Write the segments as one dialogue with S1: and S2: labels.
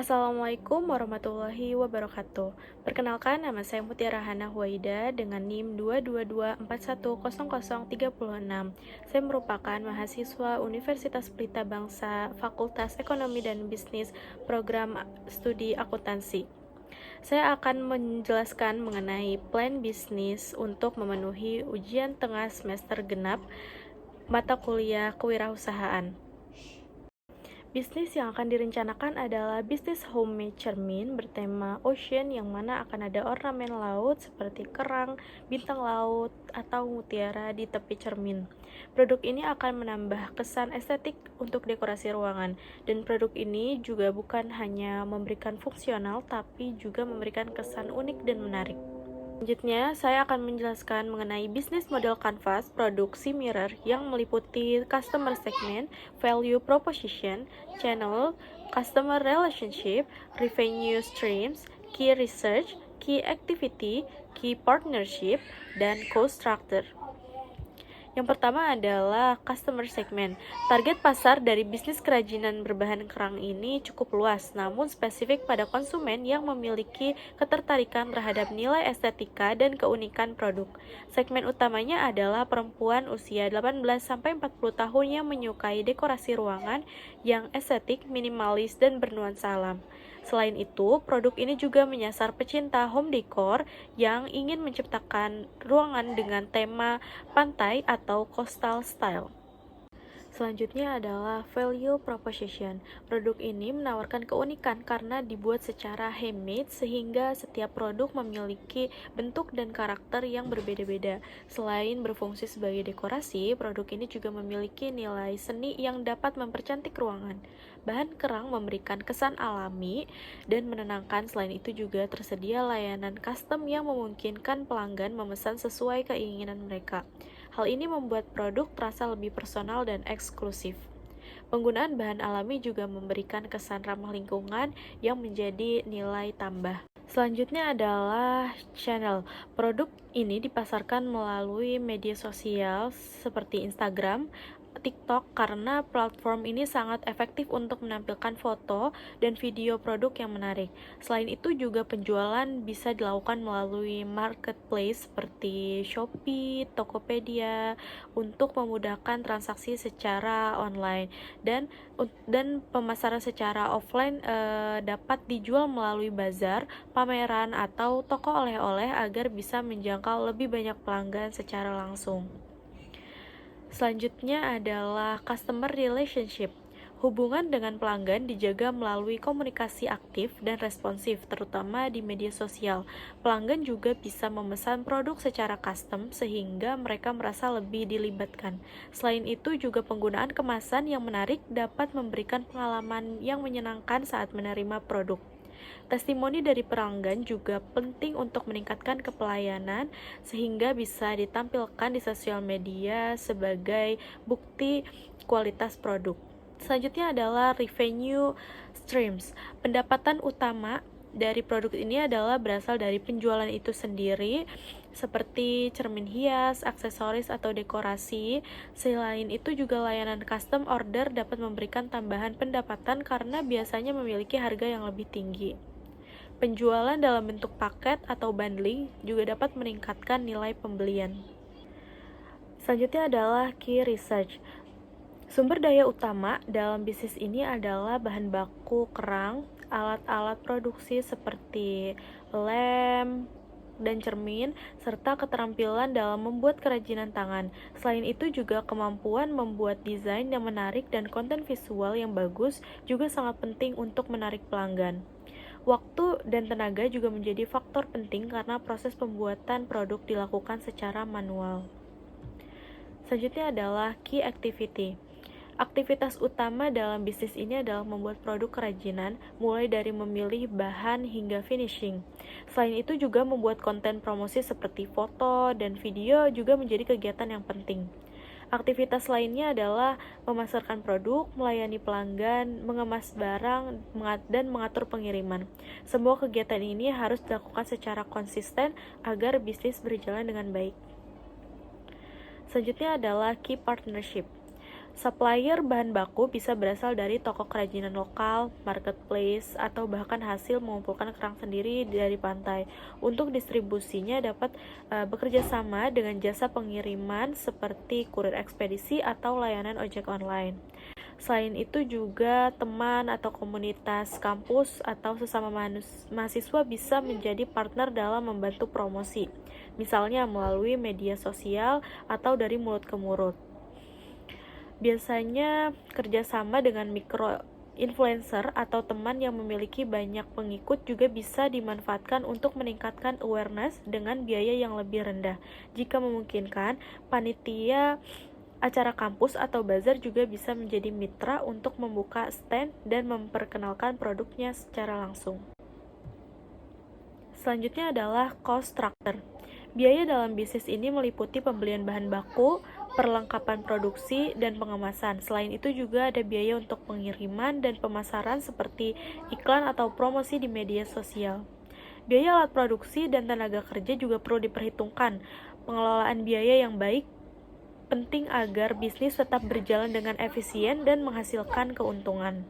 S1: Assalamualaikum warahmatullahi wabarakatuh. Perkenalkan, nama saya Mutiara Hana Huwaida dengan NIM 222410036. Saya merupakan mahasiswa Universitas Pelita Bangsa, Fakultas Ekonomi dan Bisnis, Program Studi Akuntansi. Saya akan menjelaskan mengenai plan bisnis untuk memenuhi ujian tengah semester genap mata kuliah kewirausahaan. Bisnis yang akan direncanakan adalah bisnis homemade cermin bertema ocean, yang mana akan ada ornamen laut seperti kerang, bintang laut, atau mutiara di tepi cermin. Produk ini akan menambah kesan estetik untuk dekorasi ruangan, dan produk ini juga bukan hanya memberikan fungsional, tapi juga memberikan kesan unik dan menarik. Selanjutnya, saya akan menjelaskan mengenai bisnis model kanvas produksi mirror yang meliputi customer segment, value proposition, channel, customer relationship, revenue streams, key research, key activity, key partnership, dan cost structure. Yang pertama adalah customer segment. Target pasar dari bisnis kerajinan berbahan kerang ini cukup luas, namun spesifik pada konsumen yang memiliki ketertarikan terhadap nilai estetika dan keunikan produk. Segmen utamanya adalah perempuan usia 18-40 tahun yang menyukai dekorasi ruangan yang estetik, minimalis, dan bernuansa alam. Selain itu, produk ini juga menyasar pecinta home decor yang ingin menciptakan ruangan dengan tema pantai atau coastal style. Selanjutnya adalah value proposition. Produk ini menawarkan keunikan karena dibuat secara handmade sehingga setiap produk memiliki bentuk dan karakter yang berbeda-beda. Selain berfungsi sebagai dekorasi, produk ini juga memiliki nilai seni yang dapat mempercantik ruangan. Bahan kerang memberikan kesan alami dan menenangkan. Selain itu juga tersedia layanan custom yang memungkinkan pelanggan memesan sesuai keinginan mereka. Hal ini membuat produk terasa lebih personal dan eksklusif. Penggunaan bahan alami juga memberikan kesan ramah lingkungan yang menjadi nilai tambah. Selanjutnya adalah channel. Produk ini dipasarkan melalui media sosial seperti Instagram, TikTok, karena platform ini sangat efektif untuk menampilkan foto dan video produk yang menarik. Selain itu juga penjualan bisa dilakukan melalui marketplace seperti Shopee, Tokopedia untuk memudahkan transaksi secara online, dan pemasaran secara offline dapat dijual melalui bazar, pameran, atau toko oleh-oleh agar bisa menjangkau lebih banyak pelanggan secara langsung. Selanjutnya adalah customer relationship. Hubungan dengan pelanggan dijaga melalui komunikasi aktif dan responsif, terutama di media sosial. Pelanggan juga bisa memesan produk secara custom sehingga mereka merasa lebih dilibatkan. Selain itu juga penggunaan kemasan yang menarik dapat memberikan pengalaman yang menyenangkan saat menerima produk. Testimoni dari pelanggan juga penting untuk meningkatkan kepelayanan sehingga bisa ditampilkan di sosial media sebagai bukti kualitas produk. Selanjutnya adalah revenue streams. Pendapatan utama dari produk ini adalah berasal dari penjualan itu sendiri, seperti cermin hias, aksesoris, atau dekorasi. Selain itu juga layanan custom order dapat memberikan tambahan pendapatan karena biasanya memiliki harga yang lebih tinggi. Penjualan dalam bentuk paket atau bundling juga dapat meningkatkan nilai pembelian. Selanjutnya adalah key research. Sumber daya utama dalam bisnis ini adalah bahan baku kerang, alat-alat produksi seperti lem dan cermin, serta keterampilan dalam membuat kerajinan tangan. Selain itu juga kemampuan membuat desain yang menarik dan konten visual yang bagus juga sangat penting untuk menarik pelanggan. Waktu dan tenaga juga menjadi faktor penting karena proses pembuatan produk dilakukan secara manual. Selanjutnya adalah key activity. Aktivitas utama dalam bisnis ini adalah membuat produk kerajinan, mulai dari memilih bahan hingga finishing. Selain itu juga membuat konten promosi seperti foto dan video juga menjadi kegiatan yang penting. Aktivitas lainnya adalah memasarkan produk, melayani pelanggan, mengemas barang, dan mengatur pengiriman. Semua kegiatan ini harus dilakukan secara konsisten agar bisnis berjalan dengan baik. Selanjutnya adalah key partnership. Supplier bahan baku bisa berasal dari toko kerajinan lokal, marketplace, atau bahkan hasil mengumpulkan kerang sendiri dari pantai. Untuk distribusinya dapat bekerja sama dengan jasa pengiriman seperti kurir ekspedisi atau layanan ojek online. Selain itu juga teman atau komunitas kampus atau sesama mahasiswa bisa menjadi partner dalam membantu promosi, misalnya melalui media sosial atau dari mulut ke mulut. Biasanya kerjasama dengan mikro influencer atau teman yang memiliki banyak pengikut juga bisa dimanfaatkan untuk meningkatkan awareness dengan biaya yang lebih rendah. Jika memungkinkan, panitia acara kampus atau bazar juga bisa menjadi mitra untuk membuka stand dan memperkenalkan produknya secara langsung. Selanjutnya adalah cost structure. Biaya dalam bisnis ini meliputi pembelian bahan baku, perlengkapan produksi, dan pengemasan. Selain itu juga ada biaya untuk pengiriman dan pemasaran seperti iklan atau promosi di media sosial. Biaya alat produksi dan tenaga kerja juga perlu diperhitungkan. Pengelolaan biaya yang baik penting agar bisnis tetap berjalan dengan efisien dan menghasilkan keuntungan.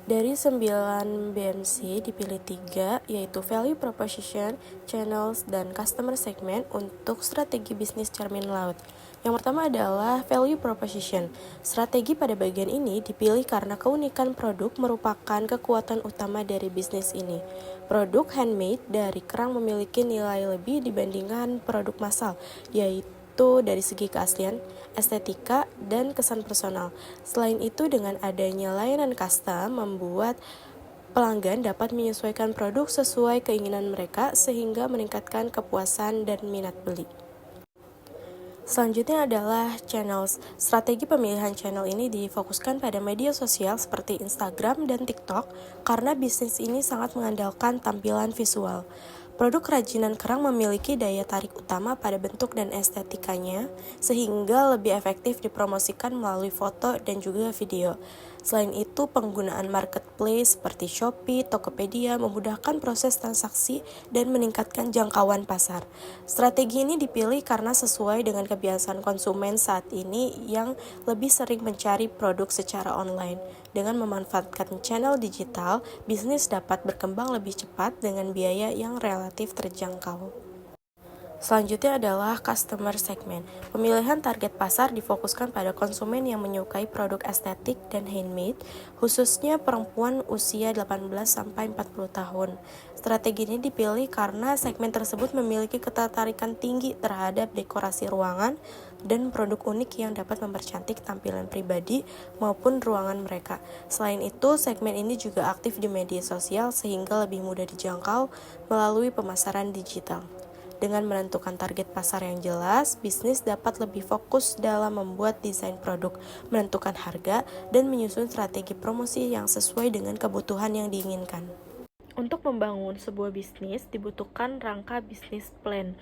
S1: Dari 9 BMC dipilih 3, yaitu Value Proposition, Channels, dan Customer Segment untuk strategi bisnis cermin laut. Yang pertama adalah Value Proposition. Strategi pada bagian ini dipilih karena keunikan produk merupakan kekuatan utama dari bisnis ini. Produk handmade dari kerang memiliki nilai lebih dibandingkan produk massal, yaitu dari segi keaslian, estetika, dan kesan personal. Selain itu, dengan adanya layanan custom membuat pelanggan dapat menyesuaikan produk sesuai keinginan mereka sehingga meningkatkan kepuasan dan minat beli. Selanjutnya adalah channels. Strategi pemilihan channel ini difokuskan pada media sosial seperti Instagram dan TikTok karena bisnis ini sangat mengandalkan tampilan visual. Produk kerajinan kerang memiliki daya tarik utama pada bentuk dan estetikanya, sehingga lebih efektif dipromosikan melalui foto dan juga video. Selain itu, penggunaan marketplace seperti Shopee, Tokopedia memudahkan proses transaksi dan meningkatkan jangkauan pasar. Strategi ini dipilih karena sesuai dengan kebiasaan konsumen saat ini yang lebih sering mencari produk secara online. Dengan memanfaatkan channel digital, bisnis dapat berkembang lebih cepat dengan biaya yang relatif terjangkau. Selanjutnya adalah customer segment. Pemilihan target pasar difokuskan pada konsumen yang menyukai produk estetik dan handmade, khususnya perempuan usia 18-40 tahun. Strategi ini dipilih karena segmen tersebut memiliki ketertarikan tinggi terhadap dekorasi ruangan dan produk unik yang dapat mempercantik tampilan pribadi maupun ruangan mereka. Selain itu, segmen ini juga aktif di media sosial sehingga lebih mudah dijangkau melalui pemasaran digital. Dengan menentukan target pasar yang jelas, bisnis dapat lebih fokus dalam membuat desain produk, menentukan harga, dan menyusun strategi promosi yang sesuai dengan kebutuhan yang diinginkan. Untuk membangun sebuah bisnis, dibutuhkan rangka bisnis plan.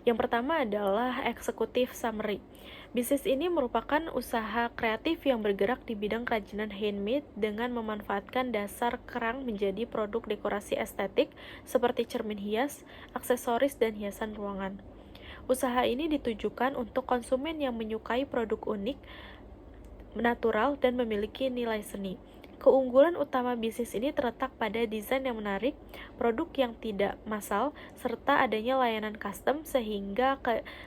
S1: Yang pertama adalah eksekutif summary. Bisnis ini merupakan usaha kreatif yang bergerak di bidang kerajinan handmade dengan memanfaatkan dasar kerang menjadi produk dekorasi estetik seperti cermin hias, aksesoris, dan hiasan ruangan. Usaha ini ditujukan untuk konsumen yang menyukai produk unik, natural, dan memiliki nilai seni. Keunggulan utama bisnis ini terletak pada desain yang menarik, produk yang tidak massal, serta adanya layanan custom sehingga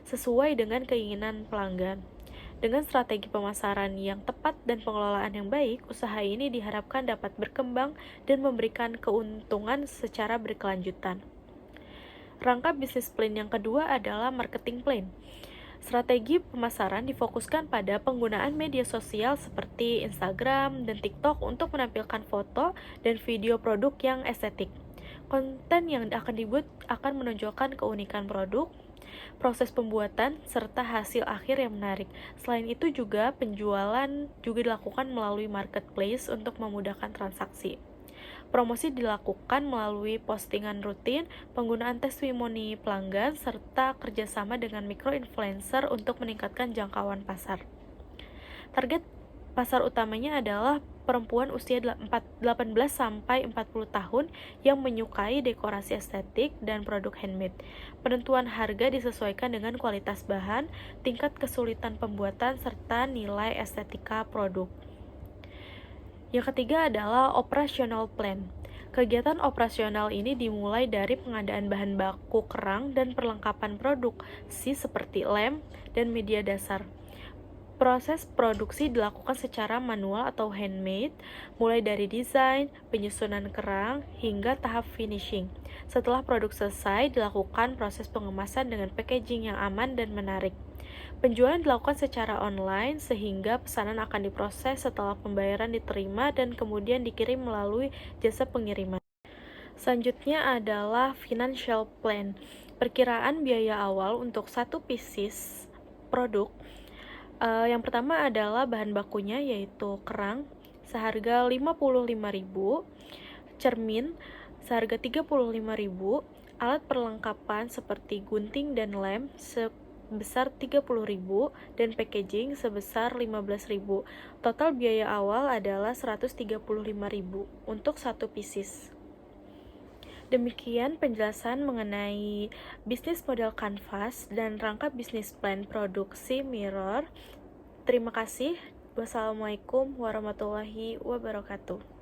S1: sesuai dengan keinginan pelanggan. Dengan strategi pemasaran yang tepat dan pengelolaan yang baik, usaha ini diharapkan dapat berkembang dan memberikan keuntungan secara berkelanjutan. Rangka bisnis plan yang kedua adalah marketing plan. Strategi pemasaran difokuskan pada penggunaan media sosial seperti Instagram dan TikTok untuk menampilkan foto dan video produk yang estetik. Konten yang akan dibuat akan menonjolkan keunikan produk, proses pembuatan, serta hasil akhir yang menarik. Selain itu juga penjualan juga dilakukan melalui marketplace untuk memudahkan transaksi. Promosi dilakukan melalui postingan rutin, penggunaan testimoni pelanggan, serta kerjasama dengan mikro-influencer untuk meningkatkan jangkauan pasar. Target Pasar utamanya adalah perempuan usia 18 sampai 40 tahun yang menyukai dekorasi estetik dan produk handmade. Penentuan harga disesuaikan dengan kualitas bahan, tingkat kesulitan pembuatan, serta nilai estetika produk. Yang ketiga adalah operational plan. Kegiatan operasional ini dimulai dari pengadaan bahan baku kerang dan perlengkapan produksi seperti lem dan media dasar. Proses produksi dilakukan secara manual atau handmade, mulai dari desain, penyusunan kerang, hingga tahap finishing. Setelah produk selesai, dilakukan proses pengemasan dengan packaging yang aman dan menarik. Penjualan dilakukan secara online, sehingga pesanan akan diproses setelah pembayaran diterima dan kemudian dikirim melalui jasa pengiriman. Selanjutnya adalah financial plan. Perkiraan biaya awal untuk satu pieces produk. Yang pertama adalah bahan bakunya, yaitu kerang seharga 55.000, cermin seharga 35.000, alat perlengkapan seperti gunting dan lem sebesar 30.000, dan packaging sebesar 15.000. Total biaya awal adalah 135.000 untuk satu pieces. Demikian penjelasan mengenai bisnis model kanvas dan rangka bisnis plan produksi mirror. Terima kasih. Wassalamualaikum warahmatullahi wabarakatuh.